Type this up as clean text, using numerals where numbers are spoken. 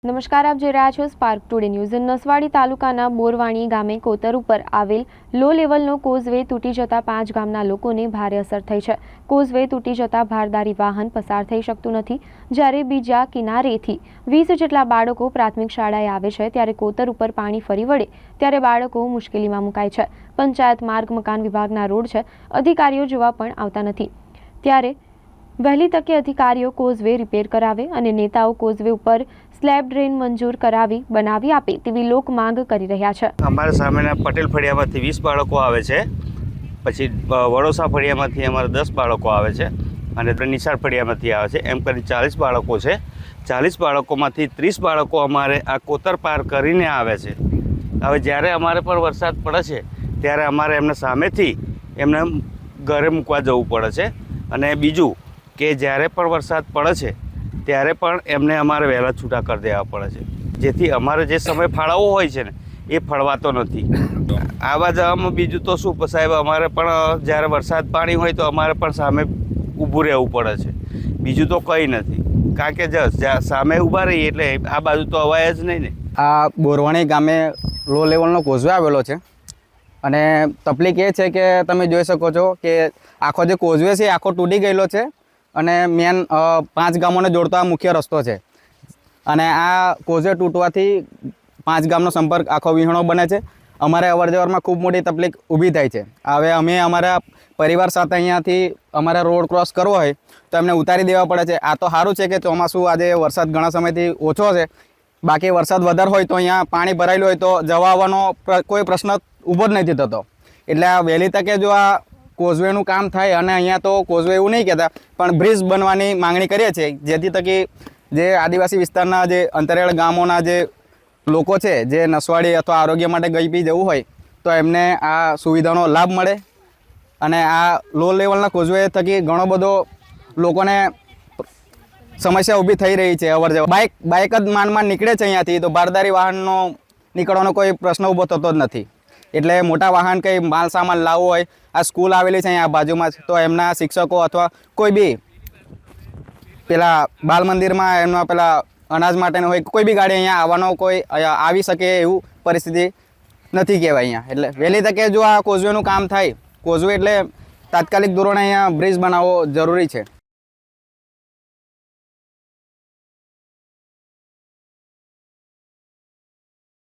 નમસ્કાર, આપ જોઈ રહ્યા છો સ્પાર્ક ટુડે ન્યૂઝ। નસવાડી તાલુકાના બોરવાણી ગામે કોતર ઉપર આવેલ લો લેવલનો કોઝવે તૂટી જતા 5 ગામના લોકોને ભારે અસર થઈ છે। કોઝવે તૂટી જતા ભારદારી વાહન પસાર થઈ શકતું નથી। જ્યારે બીજા કિનારેથી 20 જેટલા બાળકો પ્રાથમિક શાળાએ આવે છે, ત્યારે કોતર ઉપર પાણી ફરી વળે ત્યારે બાળકો મુશ્કેલીમાં મુકાય છે। પંચાયત માર્ગ મકાન વિભાગના રોડ છે, અધિકારીઓ જોવા પણ આવતા નથી। ત્યારે વહેલી તકે અધિકારીઓ કોઝવે રિપેર કરાવે અને નેતાઓ કોઝવે ઉપર સ્લેબ ડ્રેન મંજૂર કરાવી બનાવી આપે તેવી લોક માંગ કરી રહ્યા છે। અમારા સામેના પટેલ ફળિયામાંથી 20 બાળકો આવે છે, પછી વડોસા ફળિયામાંથી અમારે 10 બાળકો આવે છે અને નિશાળ ફળિયામાંથી આવે છે, એમ કરી 40 બાળકો છે। 40 બાળકોમાંથી 30 બાળકો અમારે આ કોતર પાર કરીને આવે છે। હવે જ્યારે અમારે પર વરસાદ પડે છે ત્યારે અમારે એમને સામેથી એમને ઘરે મૂકવા જવું પડે છે। અને બીજું કે જ્યારે પણ વરસાદ પડે છે ત્યારે પણ એમને અમારે વહેલા છૂટા કરી દેવા પડે છે, જેથી અમારે જે સમય ફાળવવો હોય છે ને એ ફળવાતો નથી। આવા જવામાં બીજું તો શું સાહેબ, અમારે પણ જ્યારે વરસાદ પાણી હોય તો અમારે પણ સામે ઊભું રહેવું પડે છે, બીજું તો કંઈ નથી। કારણ કે સામે ઊભા રહીએ એટલે આ બાજુ તો અવાય જ નહીં ને। આ બોરવાણી ગામે લો લેવલનો કોઝવે આવેલો છે અને તકલીફ એ છે કે તમે જોઈ શકો છો કે આખો જે કોઝવે છે આખો તૂટી ગયેલો છે અને મેન 5 ગામોને જોડતો આ મુખ્ય રસ્તો છે અને આ કોઝવે તૂટવાથી 5 ગામનો સંપર્ક આખો વિહોણો બને છે। અમારે અવરજવરમાં ખૂબ મોટી તકલીફ ઊભી થાય છે। હવે અમે અમારા પરિવાર સાથે અહીંયાથી અમારે રોડ ક્રોસ કરવો હોય તો એમને ઉતારી દેવા પડે છે। આ તો સારું છે કે ચોમાસું આજે વરસાદ ઘણા સમયથી ઓછો છે, બાકી વરસાદ વધારે હોય તો અહીંયા પાણી ભરાયેલું હોય તો જવા આવવાનો કોઈ પ્રશ્ન ઊભો જ નથી થતો। એટલે આ વહેલી તકે જો આ કોઝવેનું કામ થાય અને અહીંયા તો કોઝવે એવું નહીં કહેતા પણ બ્રિજ બનવાની માંગણી કરીએ છીએ, જેથી તકી જે આદિવાસી વિસ્તારના જે અંતરિયાળ ગામોના જે લોકો છે જે નસવાડી અથવા આરોગ્ય માટે ગઈ પી જવું હોય તો એમને આ સુવિધાનો લાભ મળે અને આ લો લેવલના કોઝવે થકી ઘણો બધો લોકોને સમસ્યા ઊભી થઈ રહી છે। અવર જવર બાઇક જ માંડ નીકળે છે અહીંયાથી, તો ભારદારી વાહનનો નીકળવાનો કોઈ પ્રશ્ન ઊભો થતો જ નથી। એટલે મોટા વાહન કંઈ માલ સામાન લાવવો હોય, આ સ્કૂલ આવેલી છે અહીંયા બાજુમાં જ, તો એમના શિક્ષકો અથવા કોઈ બી પેલા બાલ મંદિરમાં એમના પેલા અનાજ માટેનું હોય કોઈ બી ગાડી અહીંયા આવવાનો કોઈ આવી શકે એવું પરિસ્થિતિ નથી કહેવાય અહીંયા। એટલે વહેલી તકે જો આ કોઝવેનું કામ થાય, કોઝવે એટલે તાત્કાલિક ધોરણે અહીંયા બ્રિજ બનાવવો જરૂરી છે।